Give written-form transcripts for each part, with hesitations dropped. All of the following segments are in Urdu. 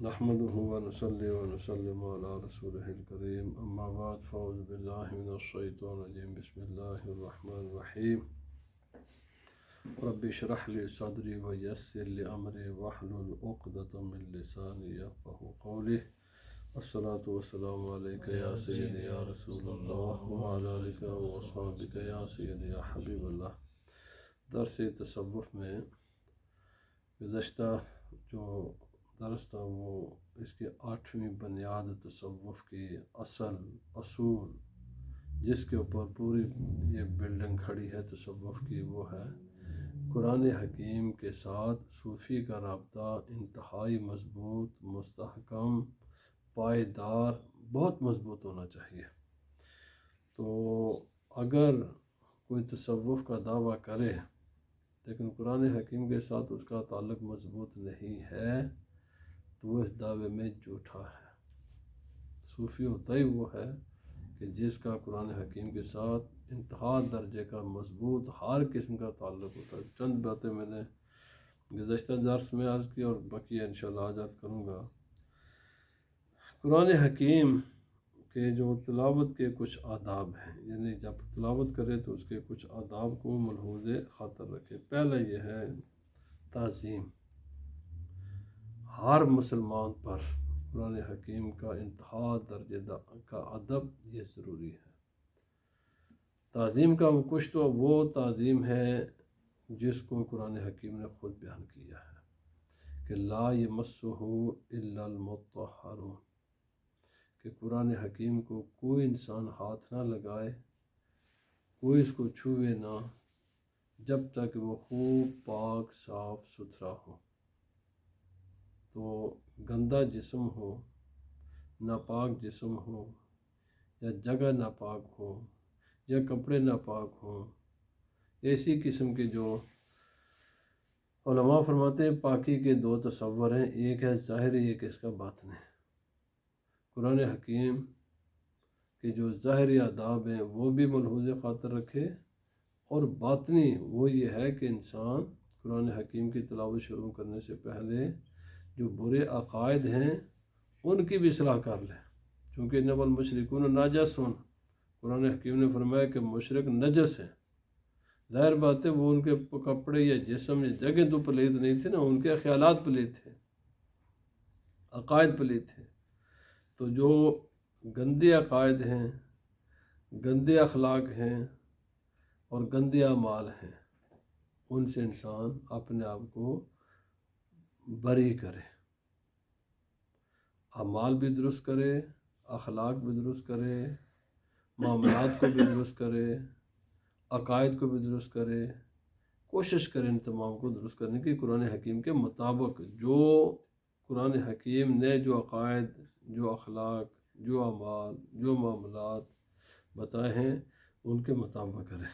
نحمده ونصلي ونسلم على رسوله الكريم اما بعد فاعوذ بالله من الشيطان الرجيم بسم الله الرحمن الرحيم رب اشرح لي صدري ويسر لي امري واحلل عقدة من لساني يفقهوا قولي الصلاة والسلام عليك يا سيدي يا رسول الله وعلى آلك وأصحابك يا سيدي يا حبيب الله۔ درس تصوف میں گزشتہ جو درس تھا وہ اس کی 8ویں بنیاد تصوف کی اصول جس کے اوپر پوری یہ بلڈنگ کھڑی ہے تصوف کی، وہ ہے قرآن حکیم کے ساتھ صوفی کا رابطہ انتہائی مضبوط، مستحکم، پائیدار، بہت مضبوط ہونا چاہیے۔ تو اگر کوئی تصوف کا دعویٰ کرے لیکن قرآن حکیم کے ساتھ اس کا تعلق مضبوط نہیں ہے تو وہ اس دعوے میں جھوٹا ہے۔ صوفی ہوتا ہی وہ ہے کہ جس کا قرآن حکیم کے ساتھ انتہا درجے کا مضبوط ہر قسم کا تعلق ہوتا ہے۔ چند باتیں میں نے گزشتہ درس میں عرض کی اور باقی انشاءاللہ آج عرض کروں گا۔ قرآن حکیم کے جو تلاوت کے کچھ آداب ہیں، یعنی جب تلاوت کرے تو اس کے کچھ آداب کو ملحوظ خاطر رکھے۔ پہلا یہ ہے تعظیم۔ ہر مسلمان پر قرآن حکیم کا انتہا درجے کا ادب یہ ضروری ہے۔ تعظیم کا کچھ تو وہ تعظیم ہے جس کو قرآن حکیم نے خود بیان کیا ہے کہ لا یمسہ الا المطہرون، کہ قرآن حکیم کو کوئی انسان ہاتھ نہ لگائے، کوئی اس کو چھوئے نہ جب تک وہ خوب پاک صاف ستھرا ہو۔ تو گندا جسم ہو، ناپاک جسم ہو، یا جگہ ناپاک ہو، یا کپڑے ناپاک ہوں، ایسی قسم کے جو علماء فرماتے ہیں پاکی کے دو تصور ہیں، ایک ہے ظاہری، ایک اس کا باطنی۔ قرآن حکیم کے جو ظاہری آداب ہیں وہ بھی ملحوظ خاطر رکھے، اور باطنی وہ یہ ہے کہ انسان قرآن حکیم کی تلاوت شروع کرنے سے پہلے جو برے عقائد ہیں ان کی بھی اصلاح کر لے، چونکہ انما المشرکون نجس، قرآن حکیم نے فرمایا کہ مشرک نجس ہیں۔ ظاہر بات ہے وہ ان کے کپڑے یا جسم یا جگہ تو پلیت نہیں تھے نا، ان کے خیالات پلیت تھے، عقائد پلیت تھے۔ تو جو گندے عقائد ہیں، گندے اخلاق ہیں اور گندے اعمال ہیں، ان سے انسان اپنے آپ کو بری کرے، اعمال بھی درست کرے، اخلاق بھی درست کرے، معاملات کو بھی درست کرے، عقائد کو بھی درست کرے، کوشش کرے ان تمام کو درست کرنے کی قرآن حکیم کے مطابق۔ جو قرآن حکیم نے جو عقائد، جو اخلاق، جو اعمال، جو معاملات بتائے ہیں ان کے مطابق کرے،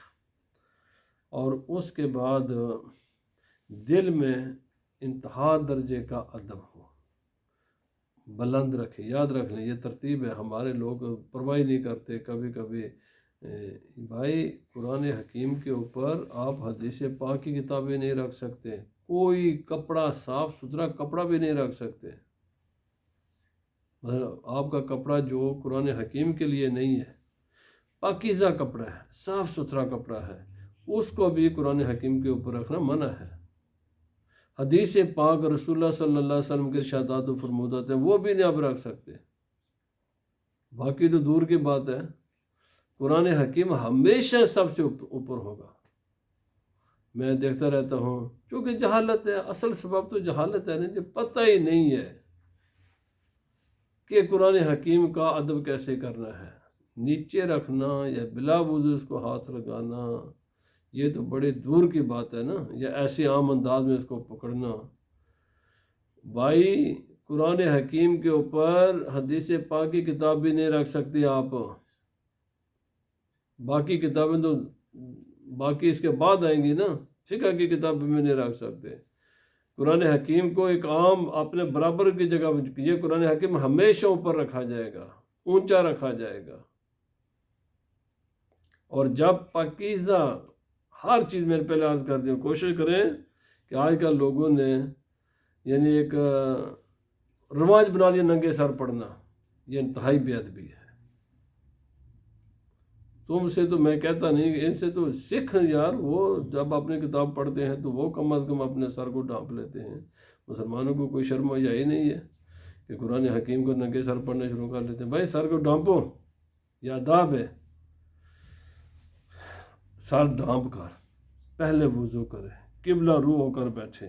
اور اس کے بعد دل میں انتہا درجے کا ادب ہو، بلند رکھے۔ یاد رکھ لیں یہ ترتیب ہے، ہمارے لوگ پرواہ نہیں کرتے۔ کبھی کبھی بھائی قرآن حکیم کے اوپر آپ حدیث پاک کی کتابیں نہیں رکھ سکتے، کوئی کپڑا، صاف ستھرا کپڑا بھی نہیں رکھ سکتے۔ آپ کا کپڑا جو قرآن حکیم کے لیے نہیں ہے، پاکیزہ کپڑا ہے، صاف ستھرا کپڑا ہے، اس کو بھی قرآن حکیم کے اوپر رکھنا منع ہے۔ حدیث پاک رسول اللہ صلی اللہ علیہ وسلم کے ارشادات و فرمودات ہیں وہ بھی نہیں آپ رکھ سکتے، باقی تو دور کی بات ہے۔ قرآن حکیم ہمیشہ سب سے اوپر ہوگا۔ میں دیکھتا رہتا ہوں کیونکہ جہالت ہے، اصل سبب تو جہالت ہے نا، جو پتہ ہی نہیں ہے کہ قرآن حکیم کا ادب کیسے کرنا ہے۔ نیچے رکھنا یا بلا وضو اس کو ہاتھ لگانا یہ تو بڑے دور کی بات ہے نا، یا ایسے عام انداز میں اس کو پکڑنا۔ بھائی قرآن حکیم کے اوپر حدیث پاک کی کتاب بھی نہیں رکھ سکتے آپ، باقی کتابیں تو باقی اس کے بعد آئیں گی نا، فقہ کی کتاب بھی نہیں رکھ سکتے۔ قرآن حکیم کو ایک عام اپنے برابر کی جگہ یہ قرآن حکیم ہمیشہ اوپر رکھا جائے گا، اونچا رکھا جائے گا۔ اور جب پاکیزہ ہر چیز میں پہلے عرض کر دیا، کوشش کریں کہ آج کل لوگوں نے یعنی ایک رواج بنا لیا ننگے سر پڑھنا، یہ انتہائی بے ادبی ہے۔ تم سے تو میں کہتا نہیں، ان سے تو سکھ یار، وہ جب اپنی کتاب پڑھتے ہیں تو وہ کم از کم اپنے سر کو ڈھانپ لیتے ہیں۔ مسلمانوں کو کوئی شرم حیا نہیں ہے کہ قرآن حکیم کو ننگے سر پڑھنے شروع کر لیتے ہیں۔ بھائی سر کو ڈھانپو، یہ آداب ہے۔ سر ڈھانپ کر پہلے وضو کرے، قبلہ رو ہو کر بیٹھے،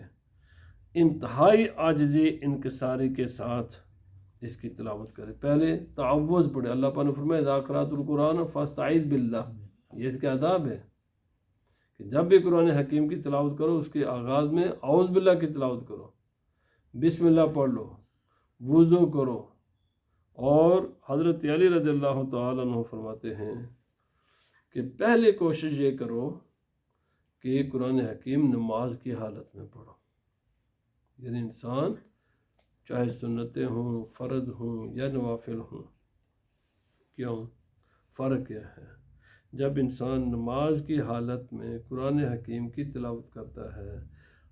انتہائی عاجزی انکساری کے ساتھ اس کی تلاوت کرے۔ پہلے تعوذ پڑھے، اللہ پاک نے فرمایا اذا قرأت القرآن فاستعذ باللہ، یہ اس کے آداب ہے کہ جب بھی قرآن حکیم کی تلاوت کرو اس کے آغاز میں اعوذ باللہ کی تلاوت کرو، بسم اللہ پڑھ لو، وضو کرو۔ اور حضرت علی رضی اللہ تعالیٰ عنہ فرماتے ہیں کہ پہلے کوشش یہ کرو کہ قرآن حکیم نماز کی حالت میں پڑھو، یعنی انسان چاہے سنتیں ہوں، فرض ہوں یا نوافل ہوں۔ کیوں؟ فرق کیا ہے؟ جب انسان نماز کی حالت میں قرآن حکیم کی تلاوت کرتا ہے،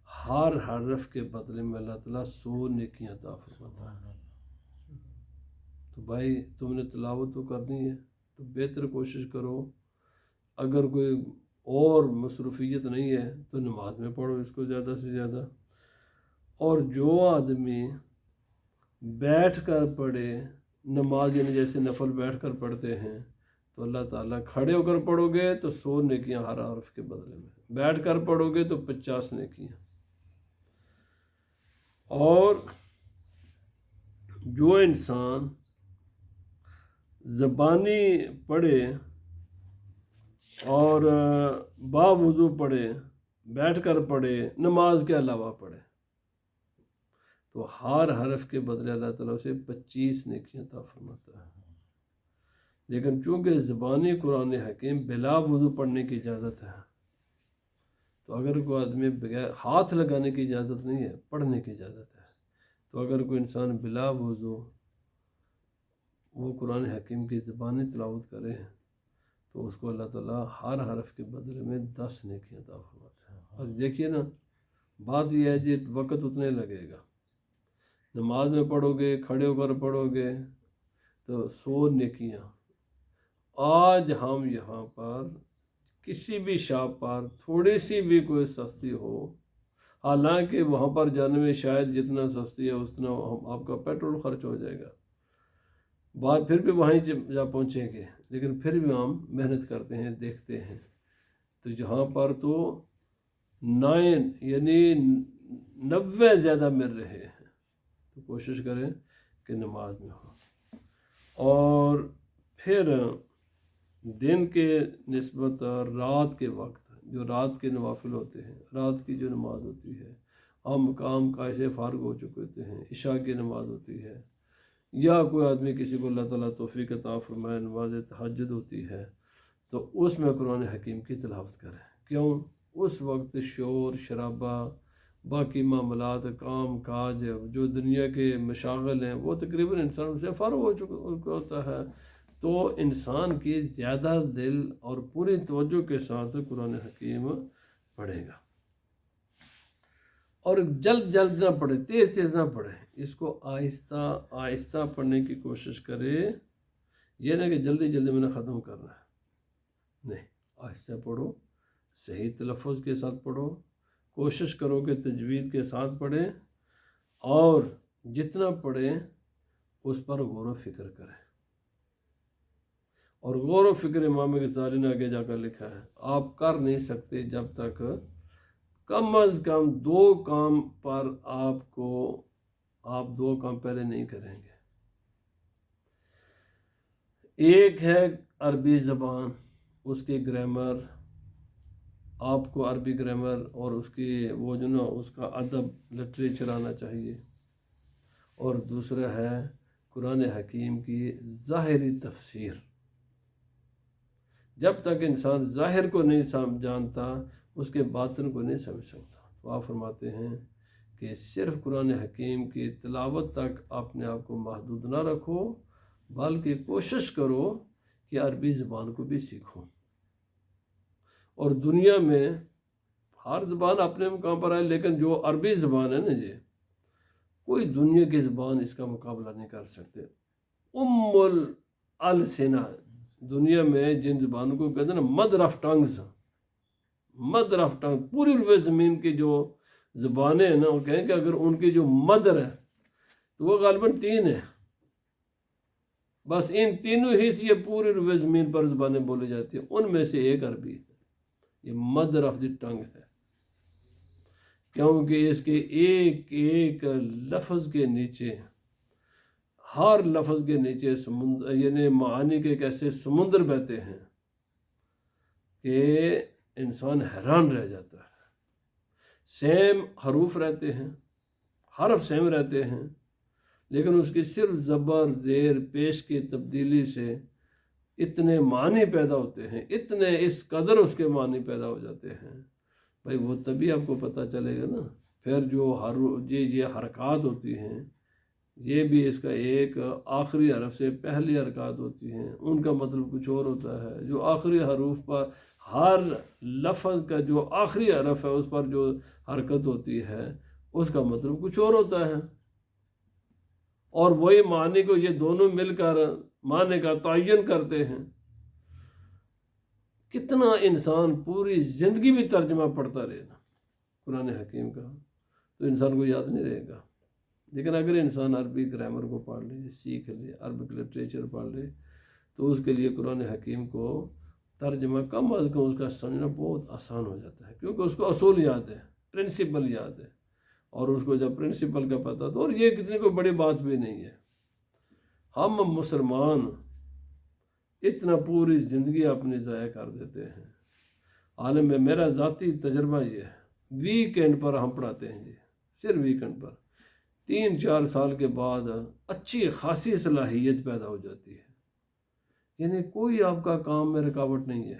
ہر حرف کے بدلے میں اللہ تعالیٰ 100 نیکیاں عطا فرماتا ہے۔ تو بھائی تم نے تلاوت تو کرنی ہے تو بہتر کوشش کرو، اگر کوئی اور مصروفیت نہیں ہے تو نماز میں پڑھو اس کو زیادہ سے زیادہ۔ اور جو آدمی بیٹھ کر پڑھے نماز، یعنی جیسے نفل بیٹھ کر پڑھتے ہیں، تو اللہ تعالیٰ کھڑے ہو کر پڑھو گے تو 100 نیکیاں ہر حرف کے بدلے میں، بیٹھ کر پڑھو گے تو 50 نیکیاں۔ اور جو انسان زبانی پڑھے اور باوضو پڑھے، بیٹھ کر پڑھے، نماز کے علاوہ پڑھے، تو ہر حرف کے بدلے اللہ تعالیٰ اسے 25 نیکیاں عطا فرماتا ہے۔ لیکن چونکہ زبانی قرآن حکیم بلا وضو پڑھنے کی اجازت ہے، تو اگر کوئی آدمی بغیر ہاتھ لگانے کی اجازت نہیں ہے، پڑھنے کی اجازت ہے، تو اگر کوئی انسان بلا وضو وہ قرآن حکیم کی زبانی تلاوت کرے تو اس کو اللہ تعالیٰ ہر حرف کے بدلے میں 10 نیکیاں عطا فرماتا ہے۔ اور دیکھیے نا، بات یہ ہے جی وقت اتنے لگے گا، نماز میں پڑھو گے، کھڑے ہو کر پڑھو گے تو 100 نیکیاں۔ آج ہم یہاں پر کسی بھی شاپ پر تھوڑی سی بھی کوئی سستی ہو، حالانکہ وہاں پر جانے میں شاید جتنا سستی ہے اتنا آپ کا پیٹرول خرچ ہو جائے گا، بعد پھر بھی وہیں جا پہنچیں گے، لیکن پھر بھی ہم محنت کرتے ہیں، دیکھتے ہیں، تو جہاں پر تو 9 یعنی 90 زیادہ مل رہے ہیں، تو کوشش کریں کہ نماز میں ہو۔ اور پھر دن کے نسبت رات کے وقت، جو رات کے نوافل ہوتے ہیں، رات کی جو نماز ہوتی ہے، ہم کام کاج سے فارغ ہو چکے ہوتے ہیں، عشاء کی نماز ہوتی ہے، یا کوئی آدمی کسی کو اللہ تعالیٰ توفیق عطا فرمائے نماز تہجد ہوتی ہے، تو اس میں قرآن حکیم کی تلاوت کریں۔ کیوں؟ اس وقت شور شرابہ، باقی معاملات، کام کاج، جو دنیا کے مشاغل ہیں، وہ تقریباً انسان سے فارغ ہو چکا ہوتا ہے، تو انسان کی زیادہ دل اور پوری توجہ کے ساتھ قرآن حکیم پڑھے گا، اور جلد جلد نہ پڑھے، تیز تیز نہ پڑھے، اس کو آہستہ آہستہ پڑھنے کی کوشش کرے۔ یہ نہیں کہ جلدی جلدی میں نے ختم کرنا ہے، نہیں، آہستہ پڑھو، صحیح تلفظ کے ساتھ پڑھو، کوشش کرو کہ تجوید کے ساتھ پڑھیں، اور جتنا پڑھیں اس پر غور و فکر کریں۔ اور غور و فکر امام غزالی نے آگے جا کر لکھا ہے، آپ کر نہیں سکتے جب تک کم از کم 2 کام پر آپ 2 کام پہلے نہیں کریں گے۔ ایک ہے عربی زبان، اس کی گرامر، آپ کو عربی گرامر اور اس کی وہ جو نا اس کا ادب لٹریچر آنا چاہیے، اور دوسرا ہے قرآن حکیم کی ظاہری تفسیر۔ جب تک انسان ظاہر کو نہیں جانتا اس کے باطن کو نہیں سمجھ سکتا۔ تو آپ فرماتے ہیں کہ صرف قرآن حکیم کی تلاوت تک اپنے آپ کو محدود نہ رکھو، بلکہ کوشش کرو کہ عربی زبان کو بھی سیکھو۔ اور دنیا میں ہر زبان اپنے مقام پر ہے، لیکن جو عربی زبان ہے نا جی، کوئی دنیا کی زبان اس کا مقابلہ نہیں کر سکتے. السنا، دنیا میں جن زبانوں کو کہتے ہیں نا mother of tongues, mother of tongue, پوری روئے زمین کی جو زبانیں ہیں نا، وہ کہیں کہ اگر ان کی جو مدر ہے تو وہ غالباً 3 ہے. بس ان تینوں ہی سے یہ پوری روئے زمین پر زبانیں بولی جاتی ہیں. ان میں سے ایک عربی ہے، یہ مدر آف دی ٹنگ ہے، کیونکہ اس کے ایک ایک لفظ کے نیچے، ہر لفظ کے نیچے سمندر، یعنی معانی کے ایک ایسے سمندر بہتے ہیں کہ انسان حیران رہ جاتا ہے. سیم حروف رہتے ہیں، حرف سیم رہتے ہیں، لیکن اس کی صرف زبر زیر پیش کی تبدیلی سے اتنے معنی پیدا ہوتے ہیں، اتنے اس قدر اس کے معنی پیدا ہو جاتے ہیں. بھائی وہ تبھی آپ کو پتہ چلے گا نا. پھر جو یہ حرکات ہوتی ہیں، یہ بھی اس کا ایک آخری حرف سے پہلی حرکات ہوتی ہیں، ان کا مطلب کچھ اور ہوتا ہے. جو آخری حروف پر، ہر لفظ کا جو آخری حرف ہے اس پر جو حرکت ہوتی ہے اس کا مطلب کچھ اور ہوتا ہے. اور وہی معنی کو یہ دونوں مل کر معنی کا تعین کرتے ہیں. کتنا انسان پوری زندگی بھی ترجمہ پڑھتا رہے نا قرآن حکیم کا تو انسان کو یاد نہیں رہے گا. لیکن اگر انسان عربی گرامر کو پڑھ لے، سیکھ لے، عربک لٹریچر پڑھ لے، تو اس کے لیے قرآن حکیم کو ترجمہ کم از کم اس کا سمجھنا بہت آسان ہو جاتا ہے، کیونکہ اس کو اصول یاد ہے، پرنسپل یاد ہے. اور اس کو جب پرنسپل کا پتہ تو، اور یہ کتنی کوئی بڑی بات بھی نہیں ہے. ہم مسلمان اتنا پوری زندگی اپنی ضائع کر دیتے ہیں. عالم میں میرا ذاتی تجربہ یہ ہے، ویکینڈ پر ہم پڑھاتے ہیں جی، صرف ویکینڈ پر 3-4 سال کے بعد اچھی خاصی صلاحیت پیدا ہو جاتی ہے. یعنی کوئی آپ کا کام میں رکاوٹ نہیں ہے.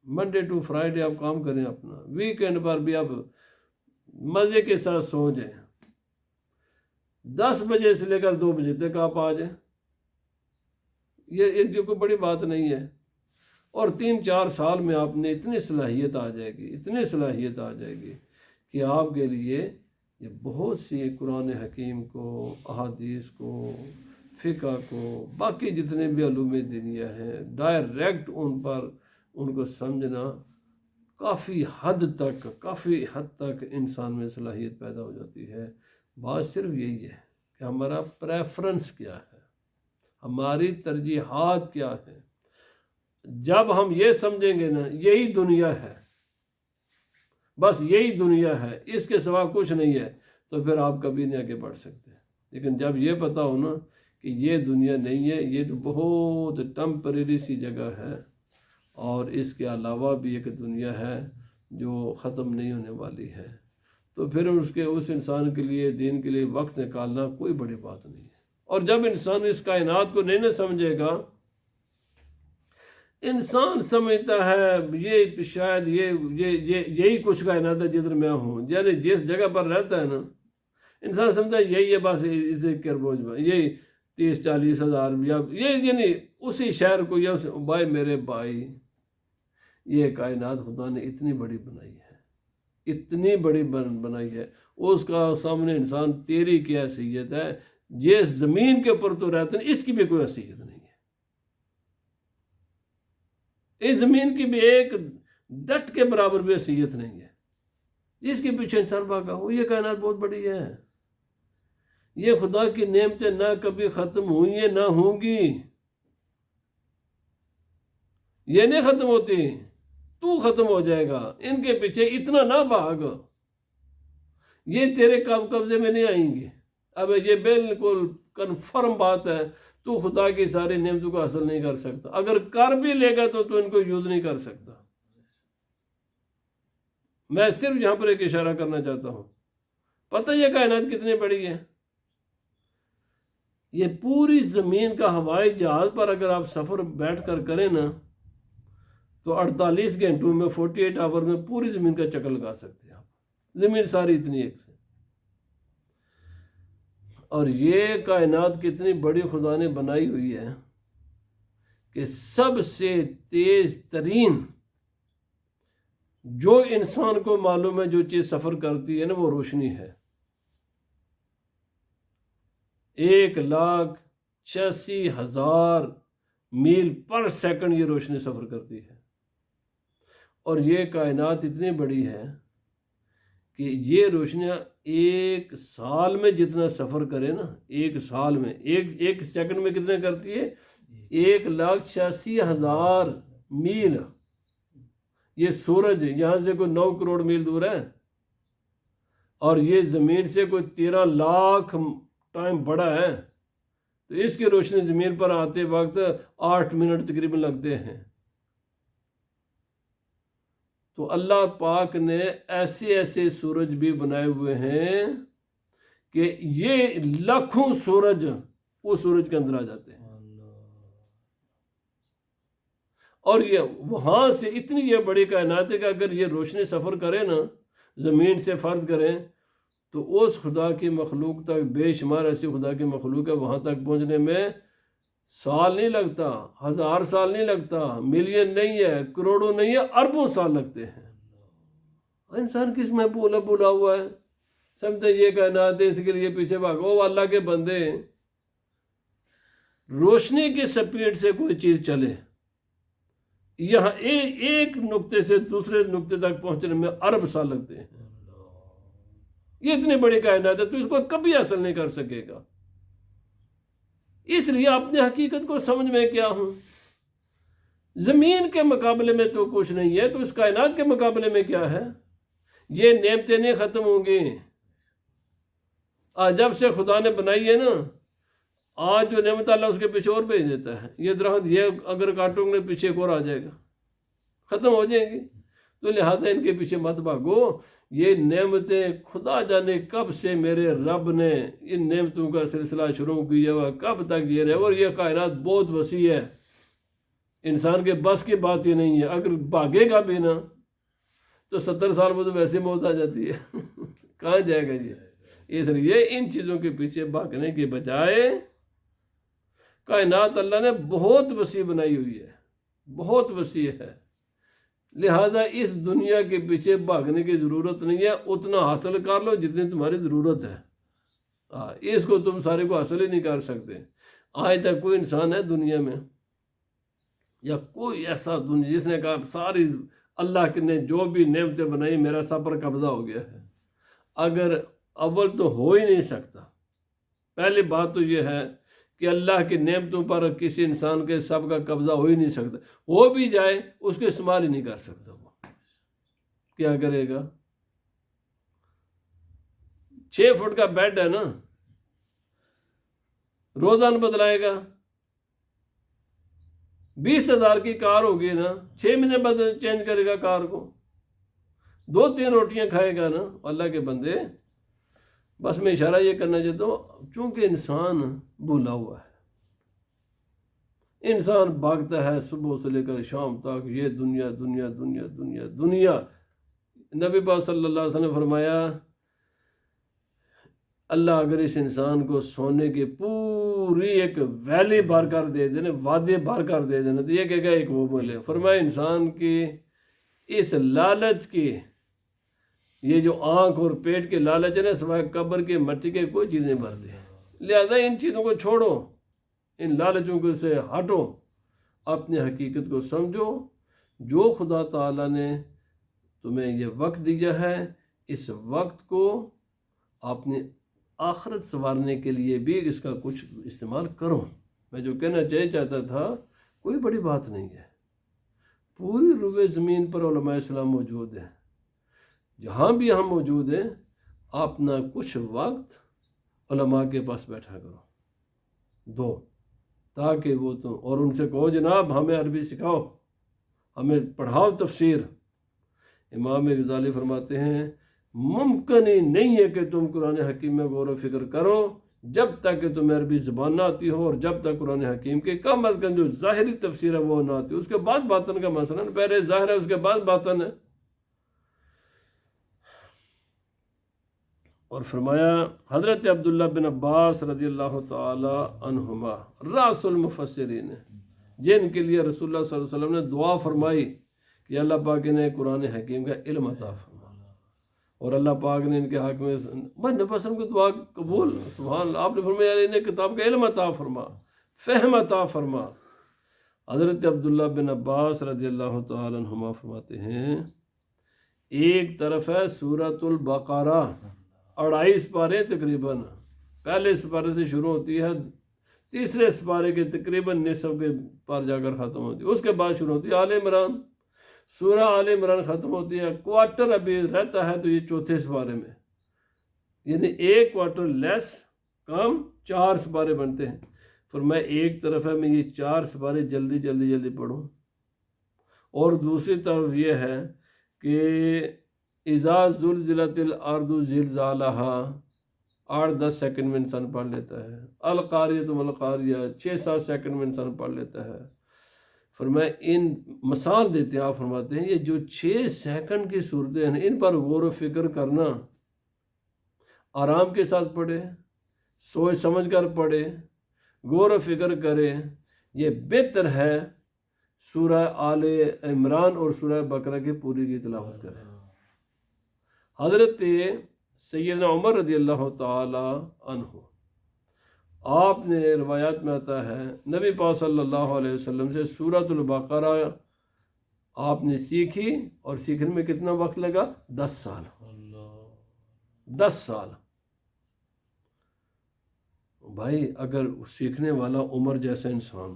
منڈے ٹو فرائیڈے آپ کام کریں اپنا، ویکینڈ پر بھی آپ مزے کے ساتھ سو جائیں، 10 بجے سے لے کر 2 بجے تک آپ آ جائیں. یہ جو کوئی بڑی بات نہیں ہے. اور 3-4 سال میں آپ نے اتنی صلاحیت آ جائے گی، اتنی صلاحیت آ جائے گی کہ آپ کے لیے یہ بہت سی قرآن حکیم کو، احادیث کو، فقہ کو، باقی جتنے بھی علوم دینیہ ہیں، ڈائریکٹ ان کو سمجھنا کافی حد تک انسان میں صلاحیت پیدا ہو جاتی ہے. بات صرف یہی ہے کہ ہمارا پریفرنس کیا ہے، ہماری ترجیحات کیا ہے. جب ہم یہ سمجھیں گے نا یہی دنیا ہے، بس یہی دنیا ہے، اس کے سوا کچھ نہیں ہے، تو پھر آپ کبھی نہیں آگے بڑھ سکتے. لیکن جب یہ پتہ ہو نا کہ یہ دنیا نہیں ہے، یہ تو بہت ٹمپریری سی جگہ ہے، اور اس کے علاوہ بھی ایک دنیا ہے جو ختم نہیں ہونے والی ہے، تو پھر اس انسان کے لیے، دین کے لیے وقت نکالنا کوئی بڑی بات نہیں ہے. اور جب انسان اس کائنات کو نہیں نہ سمجھے گا، انسان سمجھتا ہے یہ شاید یہی کچھ کائنات ہے جدھر میں ہوں، یعنی جس جگہ پر رہتا ہے نا انسان سمجھتا ہے یہی ہے، بس اسے کربوج میں یہی 30-40 ہزار، یہ یعنی اسی شہر کو، یا بھائی میرے بھائی، یہ کائنات خدا نے اتنی بڑی بنائی ہے، اتنی بڑی بنائی ہے، اس کا سامنے انسان تیری کیا حیثیت ہے. جس زمین کے اوپر تو رہتے ہیں اس کی بھی کوئی حیثیت نہیں ہے. اس زمین کی بھی ایک ڈٹ کے برابر بھی حیثیت نہیں ہے جس کے پیچھے انسان بھاگا ہو. یہ کائنات بہت بڑی ہے، یہ خدا کی نعمتیں نہ کبھی ختم ہوئی ہیں نہ ہوں گی، یہ نہیں ختم ہوتی، تو ختم ہو جائے گا. ان کے پیچھے اتنا نہ بھاگ، یہ تیرے قبضے میں نہیں آئیں گے. اب یہ بالکل کنفرم بات ہے، تو خدا کی ساری نعمتوں کو حاصل نہیں کر سکتا. اگر کر بھی لے گا تو ان کو یوز نہیں کر سکتا. میں صرف یہاں پر ایک اشارہ کرنا چاہتا ہوں. پتہ یہ کائنات کتنی بڑی ہے؟ یہ پوری زمین کا ہوائی جہاز پر اگر آپ سفر بیٹھ کر کریں نا تو 48 گھنٹوں میں 48 آور میں پوری زمین کا چکر لگا سکتے ہیں آپ. زمین ساری اتنی ایک سے. اور یہ کائنات کتنی بڑی خدا نے بنائی ہوئی ہے کہ سب سے تیز ترین جو انسان کو معلوم ہے جو چیز سفر کرتی ہے نا وہ روشنی ہے. 1,86,000 میل پر سیکنڈ یہ روشنی سفر کرتی ہے، اور یہ کائنات اتنی بڑی ہے کہ یہ روشنیاں ایک سال میں جتنا سفر کرے نا، ایک سال میں ایک سیکنڈ میں کتنے کرتی ہے؟ 1,86,000 میل۔ یہ سورج یہاں سے کوئی 9 کروڑ میل دور ہے، اور یہ زمین سے کوئی 13 لاکھ ٹائم بڑا ہے، تو اس کی روشنی زمین پر آتے وقت 8 منٹ تقریباً لگتے ہیں۔ تو اللہ پاک نے ایسے ایسے سورج بھی بنائے ہوئے ہیں کہ یہ لاکھوں سورج اس سورج کے اندر آ جاتے ہیں، اور یہ وہاں سے اتنی یہ بڑی کائنات ہے کہ اگر یہ روشنی سفر کرے نا، زمین سے فرض کریں تو اس خدا کی مخلوق تک، بے شمار ایسی خدا کی مخلوق ہے، وہاں تک پہنچنے میں سال نہیں لگتا، 1000 سال نہیں لگتا، ملین نہیں ہے، کروڑوں نہیں ہے، اربوں سال لگتے ہیں۔ انسان کس میں بولا ہوا ہے، سمجھتے یہ کائنات ہے اس کے لیے پیچھے بھاگو۔ اللہ کے بندے، روشنی کی سپیڈ سے کوئی چیز چلے، یہاں ایک نقطے سے دوسرے نقطے تک پہنچنے میں ارب سال لگتے ہیں۔ یہ اتنی بڑی کائنات ہے، تو اس کو کبھی حاصل نہیں کر سکے گا۔ اس لیے اپنے حقیقت کو سمجھ میں کیا ہوں، زمین کے مقابلے میں تو کچھ نہیں ہے، تو اس کائنات کے مقابلے میں کیا ہے؟ یہ نعمتیں نہیں ختم ہوں گی۔ آج جب سے خدا نے بنائی ہے نا، آج جو نعمت اللہ اس کے پیچھے اور بھیج دیتا ہے۔ یہ درخت یہ اگر کاٹوں گے پیچھے ایک اور آ جائے گا، ختم ہو جائیں گی، تو لہذا ان کے پیچھے مت بھاگو۔ یہ نعمتیں خدا جانے کب سے میرے رب نے ان نعمتوں کا سلسلہ شروع کیا ہوا، کب تک یہ رہے، اور یہ کائنات بہت وسیع ہے، انسان کے بس کی بات ہی نہیں ہے۔ اگر بھاگے گا بھی نا تو 70 سال میں تو ویسے موت آ جاتی ہے، کہاں جائے گا یہ؟ اس لیے ان چیزوں کے پیچھے بھاگنے کے بجائے کائنات اللہ نے بہت وسیع بنائی ہوئی ہے، بہت وسیع ہے، لہذا اس دنیا کے پیچھے بھاگنے کی ضرورت نہیں ہے۔ اتنا حاصل کر لو جتنی تمہاری ضرورت ہے، اس کو تم سارے کو حاصل ہی نہیں کر سکتے۔ آج تک کوئی انسان ہے دنیا میں یا کوئی ایسا دنیا جس نے کہا ساری اللہ نے جو بھی نعمتیں بنائی میرا سب پر قبضہ ہو گیا ہے؟ اگر اول تو ہو ہی نہیں سکتا۔ پہلی بات تو یہ ہے کہ اللہ کی نعمتوں پر کسی انسان کے سب کا قبضہ ہو ہی نہیں سکتا، ہو بھی جائے اس کو استعمال ہی نہیں کر سکتا۔ وہ کیا کرے گا؟ 6 فٹ کا بیڈ ہے نا، روزانہ بدلائے گا۔ 20,000 کی کار ہوگی نا، 6 مہینے بعد چینج کرے گا کار کو۔ 2-3 روٹیاں کھائے گا نا۔ اللہ کے بندے، بس میں اشارہ یہ کرنا چاہتا ہوں، چونکہ انسان بھولا ہوا ہے، انسان بھاگتا ہے صبح سے لے کر شام تک، یہ دنیا دنیا دنیا دنیا دنیا۔ نبی پاک صلی اللہ علیہ وسلم نے فرمایا، اللہ اگر اس انسان کو سونے کی پوری ایک ویلی بھر کر دے دینا، وادی بھر کر دے دینا، تو یہ کہے گا ایک وہ بولے۔ فرمایا انسان کی اس لالچ کی، یہ جو آنکھ اور پیٹ کے لالچ ہے نا، سوائے قبر کے مٹی کے کوئی چیز نہیں بھرتے۔ لہذا ان چیزوں کو چھوڑو، ان لالچوں کو سے ہٹو، اپنی حقیقت کو سمجھو۔ جو خدا تعالیٰ نے تمہیں یہ وقت دیا ہے، اس وقت کو اپنی آخرت سنوارنے کے لیے بھی اس کا کچھ استعمال کرو۔ میں جو کہنا چاہتا تھا، کوئی بڑی بات نہیں ہے، پوری روئے زمین پر علماء اسلام موجود ہیں، جہاں بھی ہم موجود ہیں، اپنا کچھ وقت علماء کے پاس بیٹھا کرو، دو، تاکہ وہ تو، اور ان سے کہو جناب ہمیں عربی سکھاؤ، ہمیں پڑھاؤ تفسیر۔ امام غزالی فرماتے ہیں، ممکن ہی نہیں ہے کہ تم قرآن حکیم میں غور و فکر کرو جب تک کہ تمہیں عربی زبان نہ آتی ہو، اور جب تک قرآن حکیم کے کم از کم جو ظاہری تفسیر ہے وہ نہ آتی، اس کے بعد باطن کا مسئلہ، پہلے ظاہر ہے اس کے بعد باطن ہے۔ اور فرمایا حضرت عبداللہ بن عباس رضی اللہ تعالی عنہما راس المفسرین، جن کے لیے رسول اللہ صلی اللہ علیہ وسلم نے دعا فرمائی کہ اللہ پاک نے قرآن حکیم کا علم عطا فرما، اور اللہ پاک نے ان کے حق میں بس نبی وسلم کی دعا قبول. سبحان اللہ. آپ نے فرمایا انہیں کتاب کا علم عطا فرما، فہم عطا فرما. حضرت عبداللہ بن عباس رضی اللہ تعالیٰ عنہما فرماتے ہیں ایک طرف ہے سورۃ البقرہ 28 پارے تقریباً، پہلے سپارے سے شروع ہوتی ہے، تیسرے سپارے کے تقریباً نصف کے پار جا کر ختم ہوتی ہے. اس کے بعد شروع ہوتی ہے آل عمران. سورہ آل عمران ختم ہوتی ہے، کوارٹر ابھی رہتا ہے تو یہ چوتھے سپارے میں، یعنی ایک کوارٹر لیس کم 4 سپارے بنتے ہیں. فرمایا ایک طرف ہے میں یہ 4 سپارے جلدی پڑھوں، اور دوسری طرف یہ ہے کہ اذا زلزلت الارض زلزالہا 8-10 سیکنڈ میں انسان پڑھ لیتا ہے. القاریۃ مالقاریہ 6-7 سیکنڈ میں انسان پڑھ لیتا ہے. فرمایا ان مثال دیتے ہیں، آپ فرماتے ہیں یہ جو 6 سیکنڈ کی صورتیں ہیں ان پر غور و فکر کرنا، آرام کے ساتھ پڑھے، سوچ سمجھ کر پڑھے، غور و فکر کرے، یہ بہتر ہے سورہ آل عمران اور سورہ بقرہ کی پوری کی تلاوت کرے. حضرت سیدنا عمر رضی اللہ تعالی عنہ، آپ نے روایات میں آتا ہے نبی پاک صلی اللہ علیہ وسلم سے سورۃ البقرہ آپ نے سیکھی، اور سیکھنے میں کتنا وقت لگا؟ 10 سال. 10 سال. بھائی اگر سیکھنے والا عمر جیسا انسان،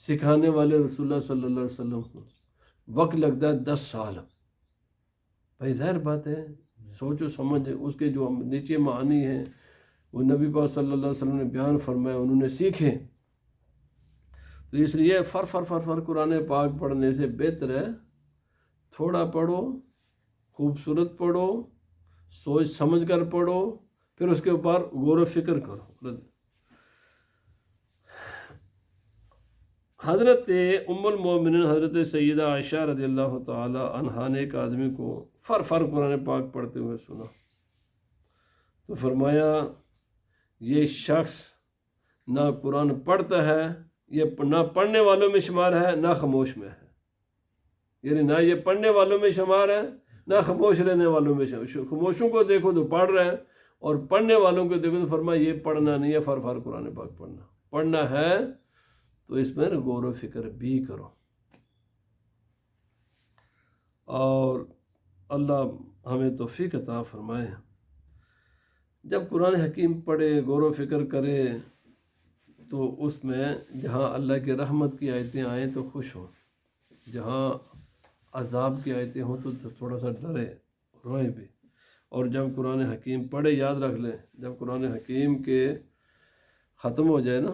سکھانے والے رسول اللہ صلی اللہ علیہ وسلم وقت لگتا ہے 10 سال، بھائی ظاہر بات ہے سوچ و سمجھ اس کے جو نیچے معانی ہیں وہ نبی پاک صلی اللہ علیہ وسلم نے بیان فرمایا، انہوں نے سیکھے. تو اس لیے فر قرآن پاک پڑھنے سے بہتر ہے تھوڑا پڑھو، خوبصورت پڑھو، سوچ سمجھ کر پڑھو، پھر اس کے اوپر غور و فکر کرو. حضرت ام المومنین حضرت سیدہ عائشہ رضی اللہ تعالی عنہا نے ایک آدمی کو فر قرآن پاک پڑھتے ہوئے سنا، تو فرمایا یہ شخص نہ قرآن پڑھتا ہے، یہ نہ پڑھنے والوں میں شمار ہے نہ خاموش میں ہے، یعنی نہ یہ پڑھنے والوں میں شمار ہے نہ خاموش رہنے والوں میں شمار. خاموشوں کو دیکھو تو پڑھ رہے ہیں، اور پڑھنے والوں کو دیکھو تو فرمایا یہ پڑھنا نہیں ہے، فر قرآن پاک پڑھنا ہے تو اس میں غور و فکر بھی کرو. اور اللہ ہمیں توفیق عطا فرمائے. جب قرآن حکیم پڑھے، غور و فکر کرے، تو اس میں جہاں اللہ کی رحمت کی آیتیں آئیں تو خوش ہوں، جہاں عذاب کی آیتیں ہوں تو تھوڑا سا ڈرے، روئیں بھی. اور جب قرآن حکیم پڑھے، یاد رکھ لیں جب قرآن حکیم کے ختم ہو جائے نا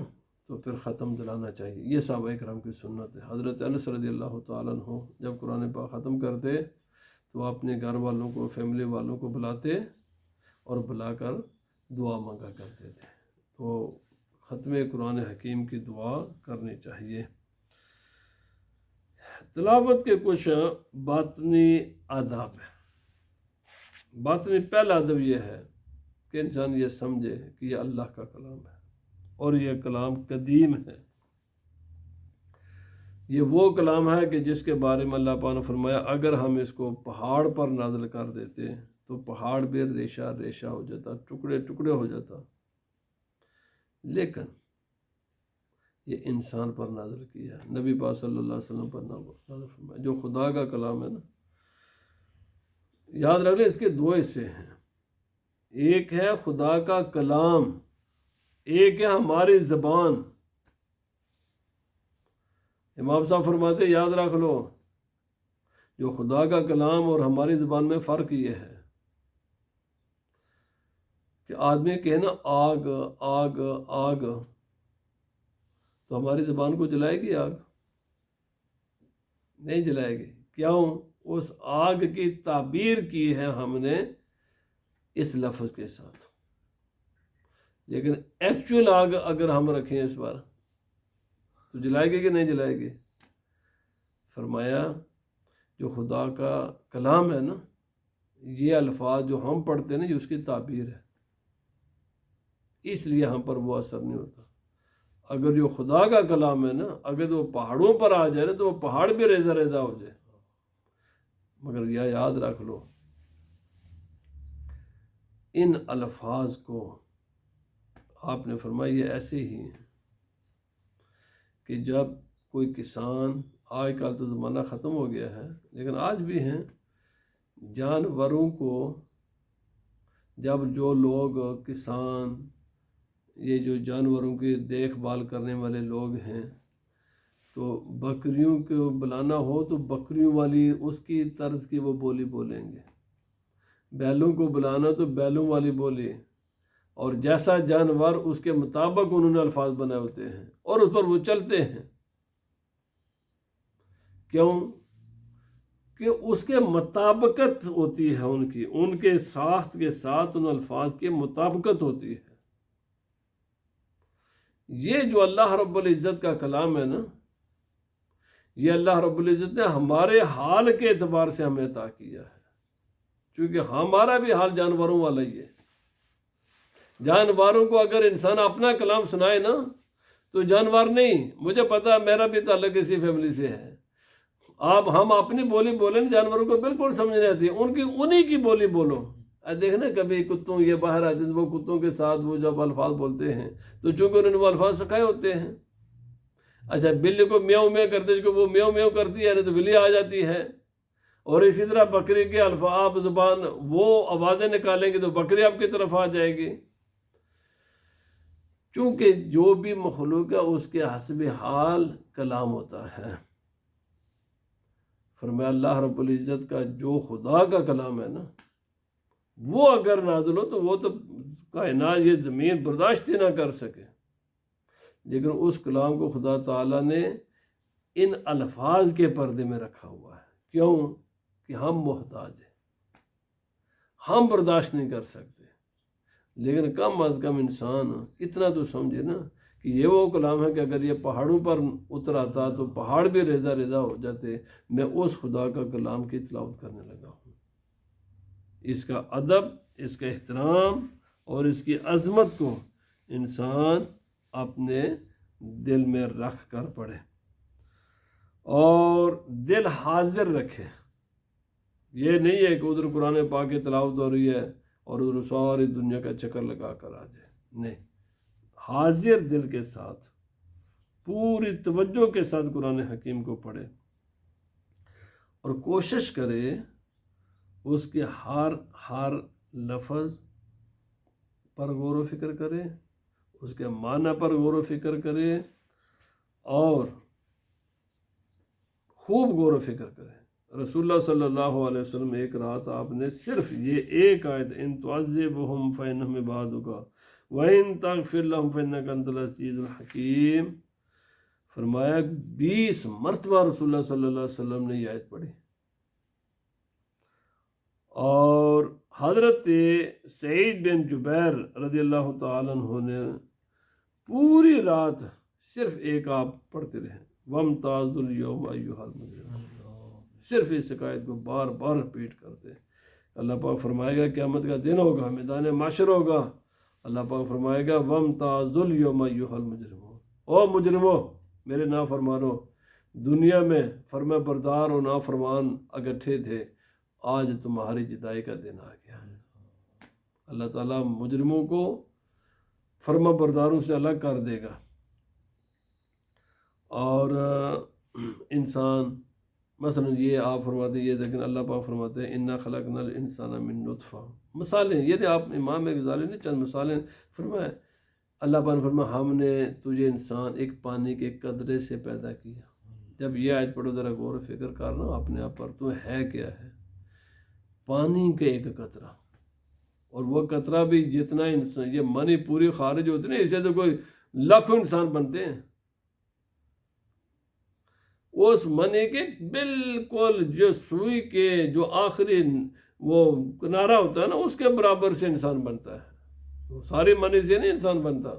تو پھر ختم دلانا چاہیے. یہ صحابہ کرام کی سنت ہے. حضرت انس رضی اللہ تعالیٰ عنہ جب قرآن پاک ختم کرتے تو اپنے گھر والوں کو، فیملی والوں کو بلاتے اور بلا کر دعا مانگا کرتے تھے. تو ختم قرآن حکیم کی دعا کرنی چاہیے. تلاوت کے کچھ باطنی آداب ہیں. باطنی پہلا ادب یہ ہے کہ انسان یہ سمجھے کہ یہ اللہ کا کلام ہے اور یہ کلام قدیم ہے. یہ وہ کلام ہے کہ جس کے بارے میں اللہ پاک نے فرمایا اگر ہم اس کو پہاڑ پر نازل کر دیتے تو پہاڑ بھی ریشہ ہو جاتا، ٹکڑے ہو جاتا. لیکن یہ انسان پر نازل کیا ہے، نبی پاک صلی اللہ علیہ وسلم پر نازل فرمایا، جو خدا کا کلام ہے نا. یاد رکھ لیں اس کے 2 حصے ہیں، ایک ہے خدا کا کلام، ایک ہے ہماری زبان. امام صاحب فرماتے یاد رکھ لو جو خدا کا کلام اور ہماری زبان میں فرق یہ ہے کہ آدمی کہے نا آگ آگ آگ تو ہماری زبان کو جلائے گی آگ؟ نہیں جلائے گی. کیوں؟ اس آگ کی تعبیر کی ہے ہم نے اس لفظ کے ساتھ، لیکن ایکچول آگ اگر ہم رکھیں اس بار تو جلائے گی کہ نہیں جلائے گی؟ فرمایا جو خدا کا کلام ہے نا، یہ الفاظ جو ہم پڑھتے ہیں نا یہ اس کی تعبیر ہے، اس لیے ہم پر وہ اثر نہیں ہوتا. اگر جو خدا کا کلام ہے نا، اگر وہ پہاڑوں پر آ جائے نا تو وہ پہاڑ بھی ریزہ ہو جائے. مگر یہ یاد رکھ لو ان الفاظ کو آپ نے فرمایا یہ ایسے ہی ہیں کہ جب کوئی کسان، آج کل تو زمانہ ختم ہو گیا ہے لیکن آج بھی ہیں، جانوروں کو جب جو لوگ کسان، یہ جو جانوروں کی دیکھ بھال کرنے والے لوگ ہیں، تو بکریوں کو بلانا ہو تو بکریوں والی اس کی طرز کی وہ بولی بولیں گے، بیلوں کو بلانا تو بیلوں والی بولی، اور جیسا جانور اس کے مطابق انہوں نے الفاظ بنائے ہوتے ہیں اور اس پر وہ چلتے ہیں۔ کیوں؟ کہ اس کے مطابقت ہوتی ہے، ان کے ساخت کے ساتھ ان الفاظ کی مطابقت ہوتی ہے۔ یہ جو اللہ رب العزت کا کلام ہے نا، یہ اللہ رب العزت نے ہمارے حال کے اعتبار سے ہمیں عطا کیا ہے، کیونکہ ہمارا بھی حال جانوروں والا ہی ہے۔ جانوروں کو اگر انسان اپنا کلام سنائے نا تو جانور نہیں، مجھے پتا میرا بھی تعلق اسی فیملی سے ہے، ہم اپنی بولی بولیں، جانوروں کو بالکل سمجھ نہیں آتی، انہی کی بولی بولو۔ دیکھنا کبھی کتوں یہ باہر آتے ہیں، وہ کتوں کے ساتھ وہ جب الفاظ بولتے ہیں تو چونکہ انہوں نے وہ الفاظ سکھائے ہوتے ہیں۔ اچھا، بلی کو میاؤں میاں کرتے ہیں، وہ میاؤں میاؤں کرتی ہے تو بلی آ جاتی ہے، اور اسی طرح بکری کے الفاظ آپ زبان وہ آوازیں نکالیں گے تو بکری آپ کی طرف آ جائے گی۔ چونکہ جو بھی مخلوق ہے اس کے حسب حال کلام ہوتا ہے۔ فرمایا اللہ رب العزت کا جو خدا کا کلام ہے نا، وہ اگر نازل ہو تو وہ تو کائنات، یہ زمین برداشت ہی نہ کر سکے، لیکن اس کلام کو خدا تعالیٰ نے ان الفاظ کے پردے میں رکھا ہوا ہے۔ کیوں؟ کہ ہم محتاج ہیں، ہم برداشت نہیں کر سکتے، لیکن کم از کم انسان اتنا تو سمجھے نا کہ یہ وہ کلام ہے کہ اگر یہ پہاڑوں پر اتر آتا تو پہاڑ بھی ریزہ ریزہ ہو جاتے۔ میں اس خدا کا کلام کی تلاوت کرنے لگا ہوں۔ اس کا ادب، اس کا احترام اور اس کی عظمت کو انسان اپنے دل میں رکھ کر پڑھے اور دل حاضر رکھے۔ یہ نہیں ہے کہ ادھر قرآن پاک کی تلاوت ہو رہی ہے اور ادھر ساری دنیا کا چکر لگا کر آ جائے، نہیں، حاضر دل کے ساتھ پوری توجہ کے ساتھ قرآن حکیم کو پڑھے اور کوشش کرے اس کے ہر لفظ پر غور و فکر کرے، اس کے معنی پر غور و فکر کرے اور خوب غور و فکر کرے۔ رسول اللہ صلی اللہ علیہ وسلم ایک رات آپ نے صرف یہ ایک آیت ان تعذبہم فإنہم عبادک وإن تغفر لهم فإنک انت العزیز الحکیم، فرمایا 20 مرتبہ رسول اللہ صلی اللہ علیہ وسلم نے یہ آیت پڑھی، اور حضرت سعید بن جبیر رضی اللہ تعالیٰ عنہ نے پوری رات صرف ایک آپ پڑھتے رہے، وَامْتَازُوا الْيَوْمَ أَيُّهَا الْمُجْرِمُونَ، صرف اس شکایت کو بار بار ریپیٹ کرتے۔ اللہ پاک فرمائے گا قیامت کا دن ہوگا، میدان محشر ہوگا، اللہ پاک فرمائے گا وَامْتَازُوا الْيَوْمَ أَيُّهَا الْمُجْرِمُونَ، او مجرمو، میرے نافرمانو، دنیا میں فرما بردار اور نافرمان اکٹھے تھے، آج تمہاری جدائی کا دن آ گیا۔ اللہ تعالیٰ مجرموں کو فرما برداروں سے الگ کر دے گا، اور انسان مثلا یہ آپ فرماتے ہیں، یہ لیکن اللہ پاک فرماتے ہیں اِنَّا خَلَقْنَا الْإِنسَانَ مِن نُطْفَةٍ، مثالیں یہ تو آپ امام غزالی نے چند مثالیں فرمایا۔ اللہ پاک نے فرمایا ہم نے تجھے انسان ایک پانی کے قطرے سے پیدا کیا۔ جب یہ آیت پڑھو ذرا غور و فکر کرنا اپنے آپ پر، تو ہے کیا ہے؟ پانی کا ایک قطرہ، اور وہ قطرہ بھی جتنا انسان، یہ منی پوری خارج ہوتی نا، اسے تو کوئی لاکھوں انسان بنتے ہیں، اس منی کے بالکل جو سوئی کے جو آخری وہ کنارہ ہوتا ہے نا، اس کے برابر سے انسان بنتا ہے، ساری منی سے نہیں انسان بنتا۔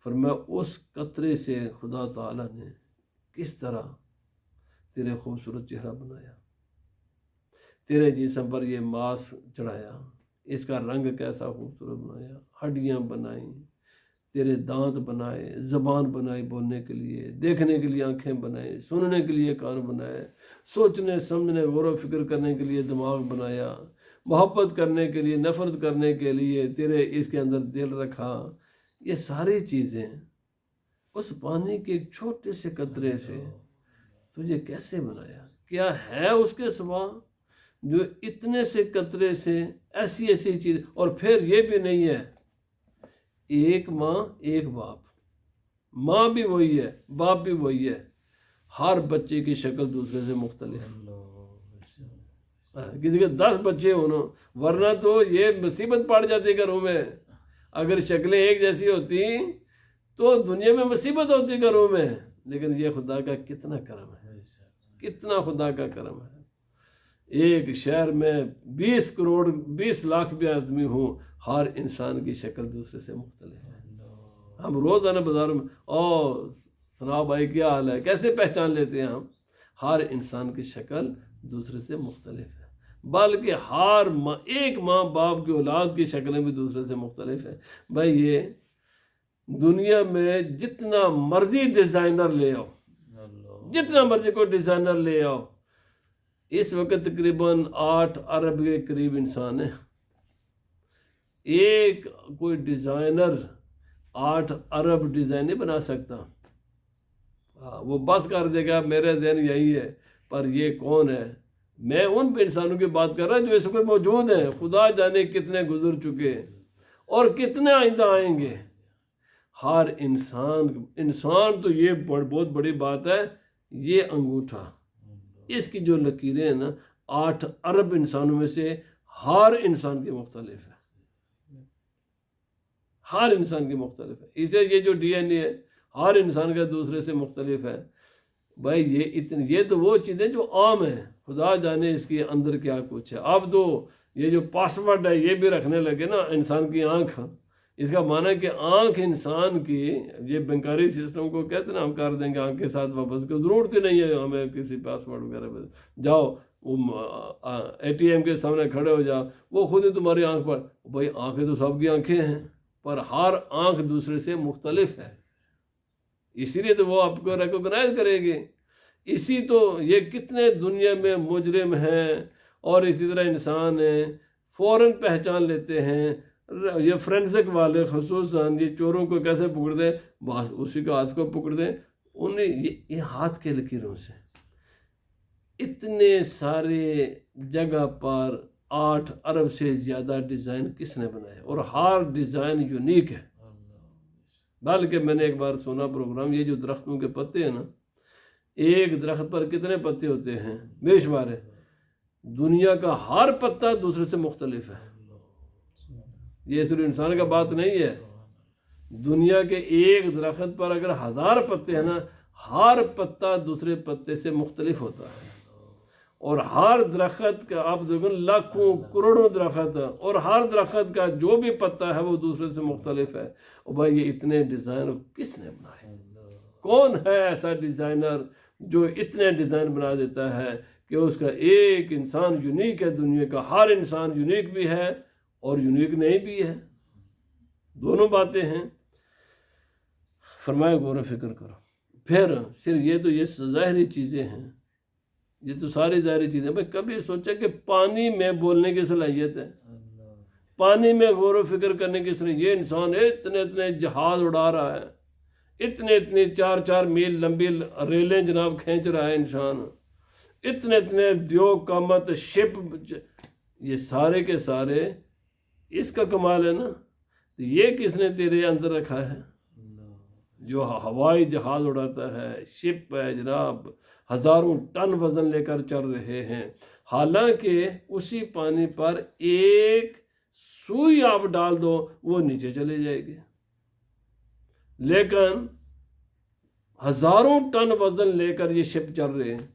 فرمایا اس قطرے سے خدا تعالیٰ نے کس طرح تیرے خوبصورت چہرہ بنایا، تیرے جسم پر یہ ماس چڑھایا، اس کا رنگ کیسا خوبصورت بنایا، ہڈیاں بنائیں، تیرے دانت بنائے، زبان بنائی بولنے کے لیے، دیکھنے کے لیے آنکھیں بنائیں، سننے کے لیے کان بنائے، سوچنے سمجھنے غور و فکر کرنے کے لیے دماغ بنایا، محبت کرنے کے لیے، نفرت کرنے کے لیے تیرے اس کے اندر دل رکھا، یہ ساری چیزیں اس پانی کے ایک چھوٹے سے قطرے سے تجھے کیسے بنایا؟ کیا ہے اس کے سوا جو اتنے سے قطرے سے ایسی ایسی چیز؟ اور پھر یہ بھی نہیں ہے ایک ماں ایک باپ، ماں بھی وہی ہے باپ بھی وہی ہے، ہر بچے کی شکل دوسرے سے مختلف، کسی کے 10 بچے ہوں، ورنہ تو یہ مصیبت پڑ جاتی گھروں میں، اگر شکلیں ایک جیسی ہوتی تو دنیا میں مصیبت ہوتی گھروں میں، لیکن یہ خدا کا کتنا کرم ہے، کتنا خدا کا کرم ہے۔ ایک شہر میں 20 کروڑ 20 لاکھ بھی آدمی ہوں، ہر انسان کی شکل دوسرے سے مختلف ہے۔ ہم روزانہ بازاروں میں سنا بھائی کیا حال ہے، کیسے پہچان لیتے ہیں ہم؟ ہر انسان کی شکل دوسرے سے مختلف ہے، بلکہ ہر ایک ماں باپ کی اولاد کی شکلیں بھی دوسرے سے مختلف ہے۔ بھائی یہ دنیا میں جتنا مرضی ڈیزائنر لے آؤ، جتنا مرضی کوئی ڈیزائنر لے آؤ، اس وقت تقریباً 8 ارب کے قریب انسان ہے، ایک کوئی ڈیزائنر 8 ارب ڈیزائن نہیں بنا سکتا۔ وہ بس کر دے گا میرے ذہن یہی ہے، پر یہ کون ہے؟ میں ان پہ انسانوں کی بات کر رہا ہوں جو اس وقت موجود ہیں، خدا جانے کتنے گزر چکے اور کتنے آئندہ آئیں گے۔ ہر انسان تو یہ بہت بڑی بات ہے، یہ انگوٹھا اس کی جو لکیریں ہیں نا، 8 ارب انسانوں میں سے ہر انسان کی مختلف ہے، ہر انسان کی مختلف ہے۔ اسے یہ جو ڈی این اے ہے ہر انسان کا دوسرے سے مختلف ہے۔ بھائی یہ تو وہ چیزیں جو عام ہیں، خدا جانے اس کے اندر کیا کچھ ہے۔ اب تو یہ جو پاسورڈ ہے یہ بھی رکھنے لگے نا، انسان کی آنکھ، اس کا معنی ہے کہ آنکھ انسان کی، یہ بینکاری سسٹم کو کہتے ہیں نا، ہم کر دیں گے آنکھ کے ساتھ واپس، کو ضرورت ہی نہیں ہے ہمیں کسی پاسورڈ وغیرہ پہ، جاؤ اے ٹی ایم کے سامنے کھڑے ہو جاؤ، وہ خود ہی تمہاری آنکھ پر۔ بھائی آنکھیں تو سب کی آنکھیں ہیں، پر ہر آنکھ دوسرے سے مختلف ہے، اسی لیے تو وہ آپ کو ریکوگنائز کرے گی۔ اسی تو یہ کتنے دنیا میں مجرم ہیں اور اسی طرح انسان ہیں، فوراً پہچان لیتے ہیں۔ یہ فرینزک والے خصوصاً یہ چوروں کو کیسے پکڑ دیں، بس اسی کا ہاتھ کو پکڑ دیں، انہیں یہ ہاتھ کے لکیروں سے اتنے سارے جگہ پر 8 ارب سے زیادہ ڈیزائن کس نے بنائے، اور ہر ڈیزائن یونیک ہے۔ بلکہ میں نے ایک بار سنا پروگرام، یہ جو درختوں کے پتے ہیں نا، ایک درخت پر کتنے پتے ہوتے ہیں؟ بے شمار ہے۔ دنیا کا ہر پتا دوسرے سے مختلف ہے، یہ صرف انسان کا بات نہیں ہے۔ دنیا کے ایک درخت پر اگر 1000 پتے ہیں نا، ہر پتا دوسرے پتے سے مختلف ہوتا ہے، اور ہر درخت کا آپ دیکھیں لاکھوں کروڑوں درخت، اور ہر درخت کا جو بھی پتا ہے وہ دوسرے سے مختلف ہے۔ اور بھائی یہ اتنے ڈیزائن کس نے بنائے؟ کون ہے ایسا ڈیزائنر جو اتنے ڈیزائن بنا دیتا ہے کہ اس کا ایک انسان یونیک ہے؟ دنیا کا ہر انسان یونیک بھی ہے اور یونیک نہیں بھی ہے، دونوں باتیں ہیں۔ فرمایا غور و فکر کرو۔ پھر صرف یہ ظاہری چیزیں ہیں، یہ تو ساری ظاہری چیزیں۔ بھائی کبھی سوچا کہ پانی میں بولنے کی صلاحیت ہے، پانی میں غور و فکر کرنے کی صلاحیت؟ یہ انسان اتنے جہاز اڑا رہا ہے، اتنے 4 میل لمبی ریلیں جناب کھینچ رہا ہے انسان، اتنے دیو قامت شپ، یہ سارے کے سارے اس کا کمال ہے نا۔ یہ کس نے تیرے اندر رکھا ہے؟ جو ہوائی جہاز اڑاتا ہے، شپ ہے جناب، 1000 ٹن وزن لے کر چل رہے ہیں، حالانکہ اسی پانی پر ایک سوئی آپ ڈال دو وہ نیچے چلے جائے گی، لیکن 1000 ٹن وزن لے کر یہ شپ چل رہے ہیں۔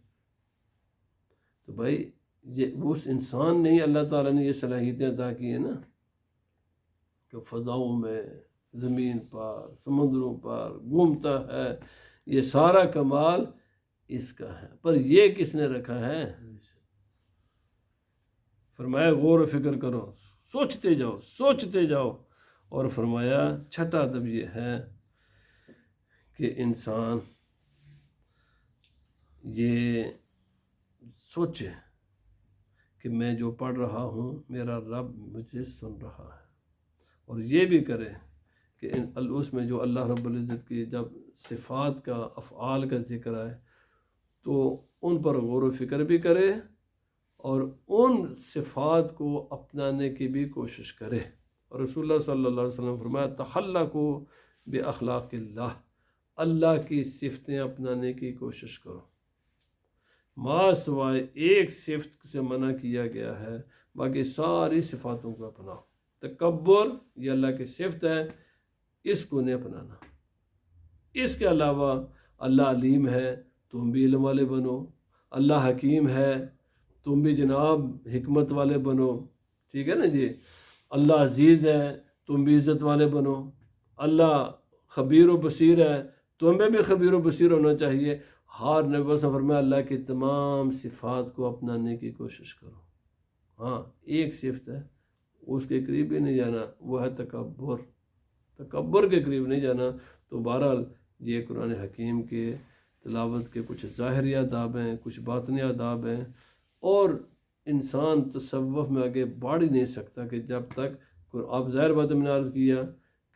تو بھائی یہ اس انسان نے، اللہ تعالیٰ نے یہ صلاحیتیں عطا کی ہیں نا، کہ فضاؤں میں، زمین پر، سمندروں پر گھومتا ہے، یہ سارا کمال اس کا ہے، پر یہ کس نے رکھا ہے؟ فرمایا غور و فکر کرو، سوچتے جاؤ۔ اور فرمایا چھٹا ادب یہ ہے کہ انسان یہ سوچے کہ میں جو پڑھ رہا ہوں میرا رب مجھے سن رہا ہے، اور یہ بھی کرے کہ اس میں جو اللہ رب العزت کی جب صفات کا افعال کا ذکر آئے تو ان پر غور و فکر بھی کرے اور ان صفات کو اپنانے کی بھی کوشش کرے۔ اور رسول اللہ صلی اللہ علیہ وسلم فرمایا تخلقوا باخلاق اللہ، اللہ کی صفتیں اپنانے کی کوشش کرو، ما سوائے ایک صفت سے منع کیا گیا ہے، باقی ساری صفاتوں کو اپناؤ۔ تکبر یہ اللہ کی صفت ہے، اس کو نہیں اپنانا۔ اس کے علاوہ اللہ علیم ہے، تم بھی علم والے بنو، اللہ حکیم ہے، تم بھی جناب حکمت والے بنو، ٹھیک ہے نا جی، اللہ عزیز ہے، تم بھی عزت والے بنو، اللہ خبیر و بصیر ہے، تمہیں بھی خبیر و بصیر ہونا چاہیے۔ ہر نبی سے فرمایا اللہ کی تمام صفات کو اپنانے کی کوشش کرو۔ ہاں ایک صفت ہے اس کے قریب بھی نہیں جانا، وہ ہے تکبر، تکبر کے قریب نہیں جانا۔ تو بہرحال یہ قرآن حکیم کے تلاوت کے کچھ ظاہری آداب ہیں، کچھ باطنی آداب ہیں، اور انسان تصوف میں آگے بڑھ ہی نہیں سکتا کہ جب تک آپ ظاہر بات میں نے عرض کیا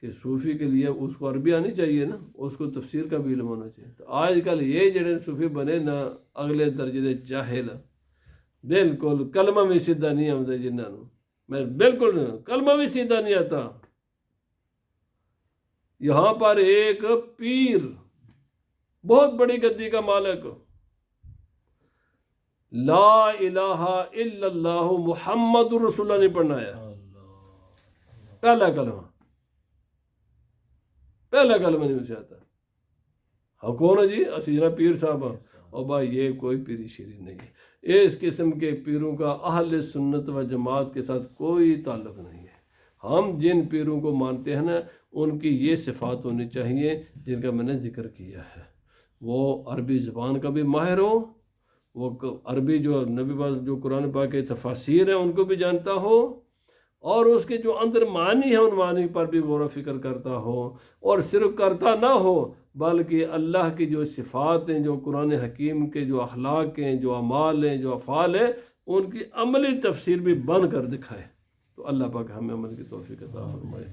کہ صوفی کے لیے اس کو عربی آنی چاہیے نا، اس کو تفسیر کا بھی علم ہونا چاہیے۔ تو آج کل یہ جڑے صوفی بنے نا اگلے درجے دے جاہل، بالکل کلمہ بھی سیدھا نہیں آتا جنہاں نوں، میں بالکل کلمہ بھی سیدھا نہیں آتا۔ یہاں پر ایک پیر بہت بڑی گدی کا مالک، لا الہ الا اللہ محمد رسول اللہ نہیں پڑھنا ہے، پہلا کلمہ نہیں اسے آتا۔ ہاں کون ہے جی؟ اسیرہ پیر صاحب، اور بھائی یہ کوئی پیری شیری نہیں ہے، اس قسم کے پیروں کا اہل سنت و جماعت کے ساتھ کوئی تعلق نہیں ہے۔ ہم جن پیروں کو مانتے ہیں نا ان کی یہ صفات ہونی چاہیے جن کا میں نے ذکر کیا ہے، وہ عربی زبان کا بھی ماہر ہو، وہ عربی جو نبی پاک جو قرآن پاک کے تفاسیر ہیں ان کو بھی جانتا ہو، اور اس کے جو اندر معنی ہے ان معنی پر بھی غور و فکر کرتا ہو، اور صرف کرتا نہ ہو بلکہ اللہ کی جو صفات ہیں، جو قرآن حکیم کے جو اخلاق ہیں، جو اعمال ہیں، جو افعال ہیں، ان کی عملی تفسیر بھی بن کر دکھائے۔ تو اللہ پاک ہمیں عمل کی توفیق عطا فرمائے۔